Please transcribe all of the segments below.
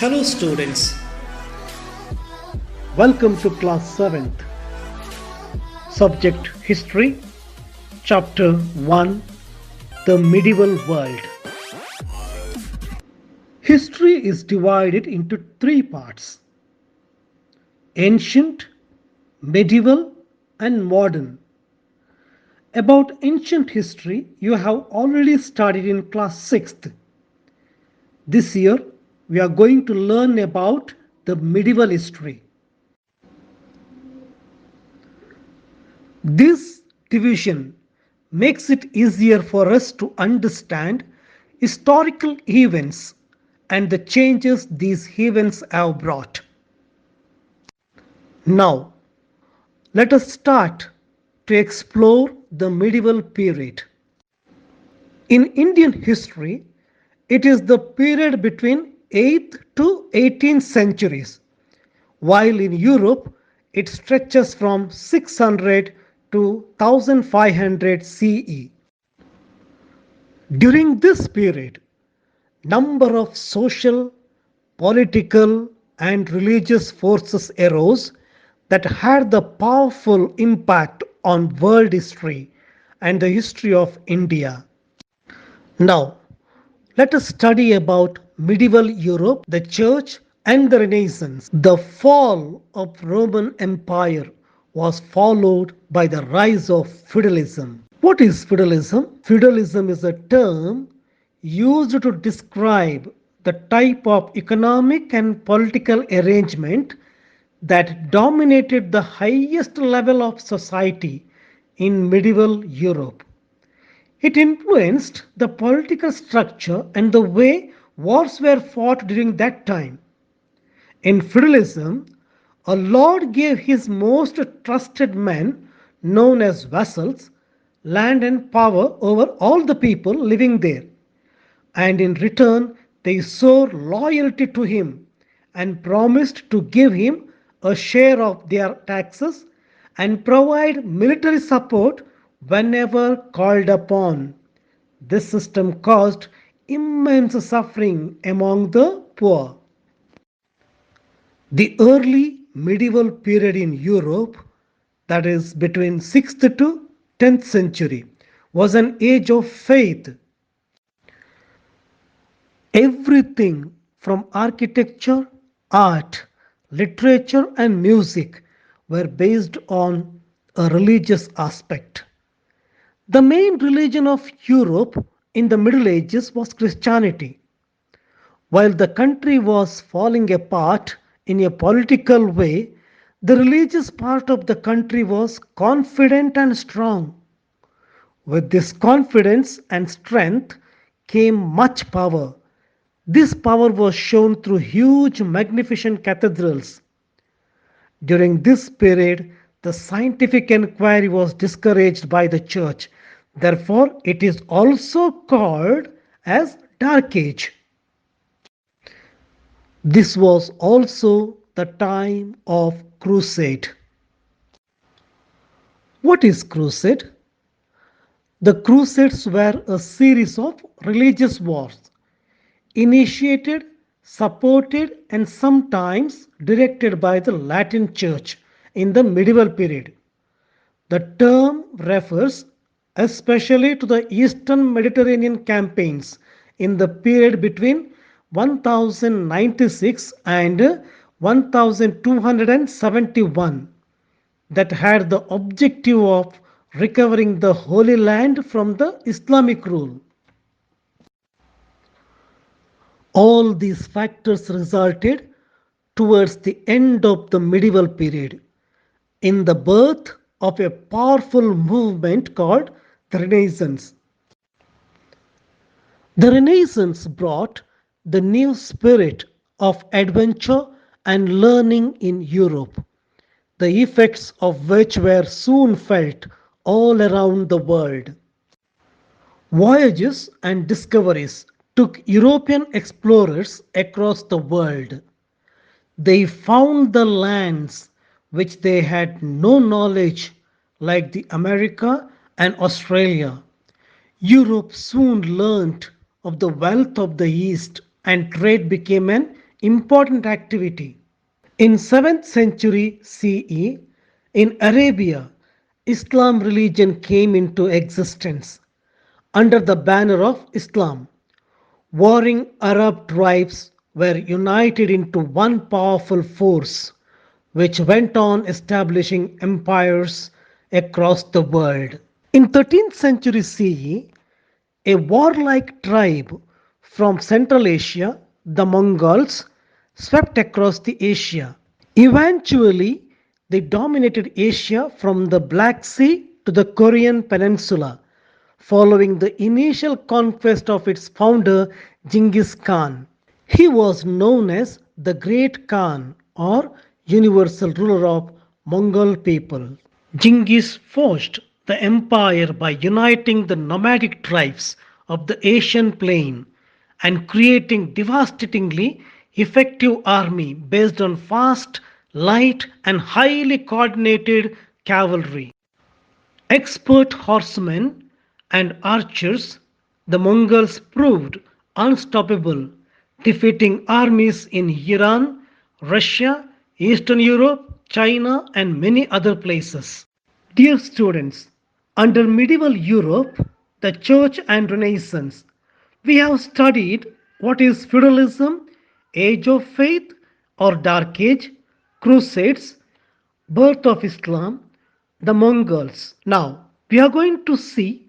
Hello students. Welcome to class 7th. Subject History, Chapter 1, The Medieval World. History is divided into three parts: ancient, medieval, and modern. About ancient history, you have already studied in class 6th. This year, we are going to learn about the medieval history. This division makes it easier for us to understand historical events and the changes these events have brought. Now, let us start to explore the medieval period. In Indian history, it is the period between 8th to 18th centuries, while in Europe it stretches from 600 to 1500 CE. During this period, number of social, political and religious forces arose that had the powerful impact on world history and the history of India. Now, let us study about medieval Europe, the church and the Renaissance. The fall of Roman Empire was followed by the rise of feudalism. What is feudalism? Feudalism is a term used to describe the type of economic and political arrangement that dominated the highest level of society in medieval Europe. It influenced the political structure and the way wars were fought during that time. In feudalism, a lord gave his most trusted men, known as vassals, land and power over all the people living there, and in return they swore loyalty to him and promised to give him a share of their taxes and provide military support whenever called upon. This system caused immense suffering among the poor. The early medieval period in Europe, that is between 6th to 10th century, was an age of faith. Everything from architecture, art, literature, and music were based on a religious aspect. The main religion of Europe in the Middle Ages was Christianity. While the country was falling apart in a political way, the religious part of the country was confident and strong. With this confidence and strength came much power. This power was shown through huge, magnificent cathedrals. During this period, the scientific inquiry was discouraged by the church. Therefore, it is also called as Dark Age. This was also the time of crusade. What is crusade? The crusades were a series of religious wars initiated, supported, and sometimes directed by the Latin Church in the medieval period. The term refers especially to the Eastern Mediterranean campaigns in the period between 1096 and 1271 that had the objective of recovering the Holy Land from the Islamic rule. All these factors resulted towards the end of the medieval period in the birth of a powerful movement called the Renaissance. The Renaissance brought the new spirit of adventure and learning in Europe, the effects of which were soon felt all around the world. Voyages and discoveries took European explorers across the world. They found the lands which they had no knowledge, like the America and Australia. Europe soon learnt of the wealth of the East and trade became an important activity. In 7th century CE, in Arabia, Islam religion came into existence under the banner of Islam. Warring Arab tribes were united into one powerful force, which went on establishing empires across the world. In 13th century CE, a warlike tribe from Central Asia, the Mongols, swept across the Asia. Eventually, they dominated Asia from the Black Sea to the Korean Peninsula, following the initial conquest of its founder Genghis Khan. He was known as the Great Khan or universal ruler of Mongol people. Genghis forged the empire by uniting the nomadic tribes of the Asian plain and creating devastatingly effective army based on fast, light and highly coordinated cavalry. Expert horsemen and archers, the Mongols proved unstoppable, defeating armies in Iran, Russia, Eastern Europe, China, and many other places. Dear students, under medieval Europe, the Church and Renaissance, we have studied what is feudalism, age of faith or dark age, crusades, birth of Islam, the Mongols. Now, we are going to see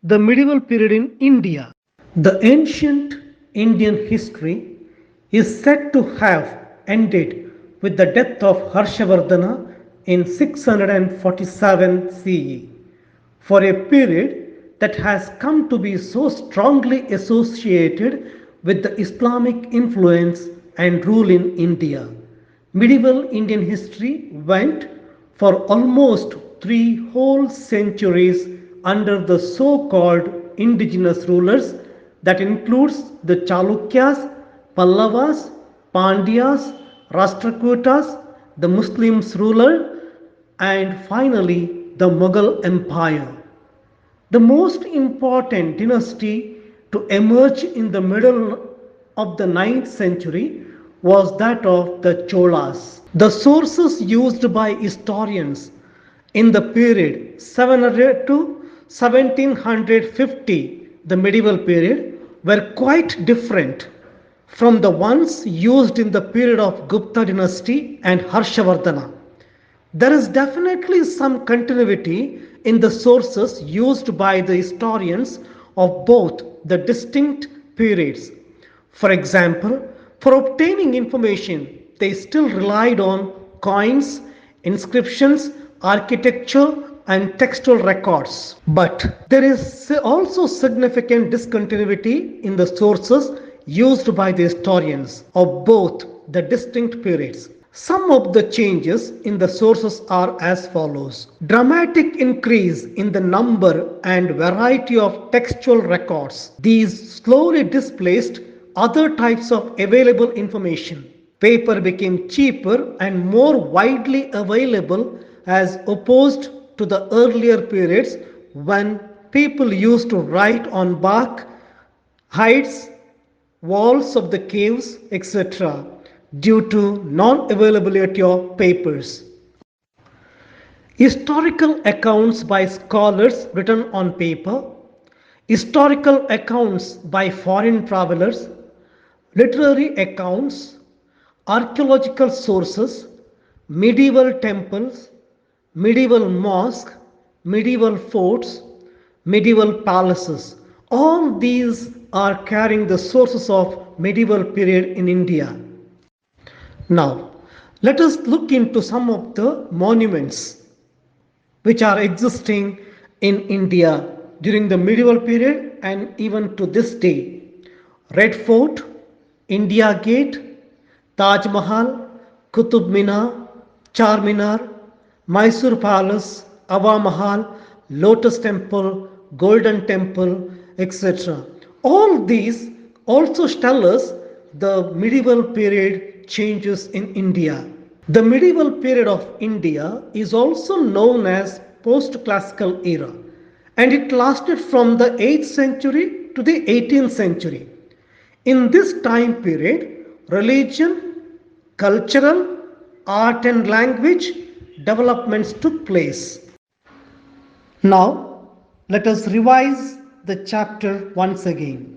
the medieval period in India. The ancient Indian history is said to have ended with the death of Harshavardhana in 647 CE. For a period that has come to be so strongly associated with the Islamic influence and rule in India. Medieval Indian history went for almost three whole centuries under the so-called indigenous rulers that includes the Chalukyas, Pallavas, Pandyas, Rashtrakutas, the Muslims ruler and finally the Mughal Empire. The most important dynasty to emerge in the middle of the 9th century was that of the Cholas. The sources used by historians in the period 700 to 1750, the medieval period, were quite different from the ones used in the period of Gupta dynasty and Harshavardhana. There is definitely some continuity in the sources used by the historians of both the distinct periods. For example, for obtaining information, they still relied on coins, inscriptions, architecture, and textual records. But there is also significant discontinuity in the sources used by the historians of both the distinct periods. Some of the changes in the sources are as follows. Dramatic increase in the number and variety of textual records. These slowly displaced other types of available information. Paper became cheaper and more widely available as opposed to the earlier periods when people used to write on bark, hides, walls of the caves, etc., due to non-availability of papers. Historical accounts by scholars written on paper, historical accounts by foreign travelers, literary accounts, archaeological sources, medieval temples, medieval mosques, medieval forts, medieval palaces. All these are carrying the sources of medieval period in India. Now, let us look into some of the monuments which are existing in India during the medieval period and even to this day. Red Fort, India Gate, Taj Mahal, Qutub Minar, Charminar, Mysore Palace, Ava Mahal, Lotus Temple, Golden Temple, etc. All these also tell us the medieval period changes in India. The medieval period of India is also known as post-classical era, and it lasted from the 8th century to the 18th century. In this time period, religion, cultural, art and language developments took place. Now, let us revise the chapter once again.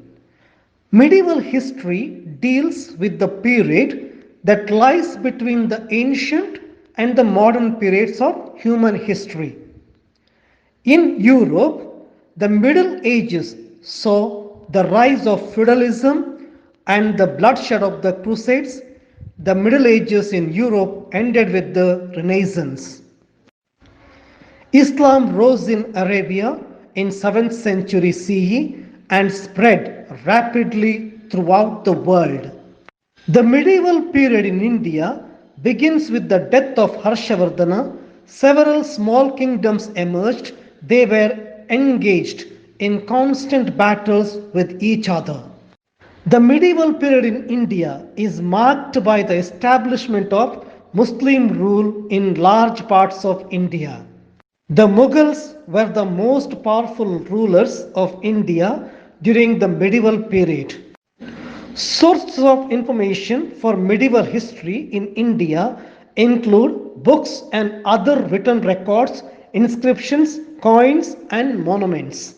Medieval history deals with the period that lies between the ancient and the modern periods of human history. In Europe, the Middle Ages saw the rise of feudalism and the bloodshed of the Crusades. The Middle Ages in Europe ended with the Renaissance. Islam rose in Arabia in 7th century CE and spread rapidly throughout the world. The medieval period in India begins with the death of Harshavardhana. Several small kingdoms emerged. They were engaged in constant battles with each other. The medieval period in India is marked by the establishment of Muslim rule in large parts of India. The Mughals were the most powerful rulers of India during the medieval period. Sources of information for medieval history in India include books and other written records, inscriptions, coins, and monuments.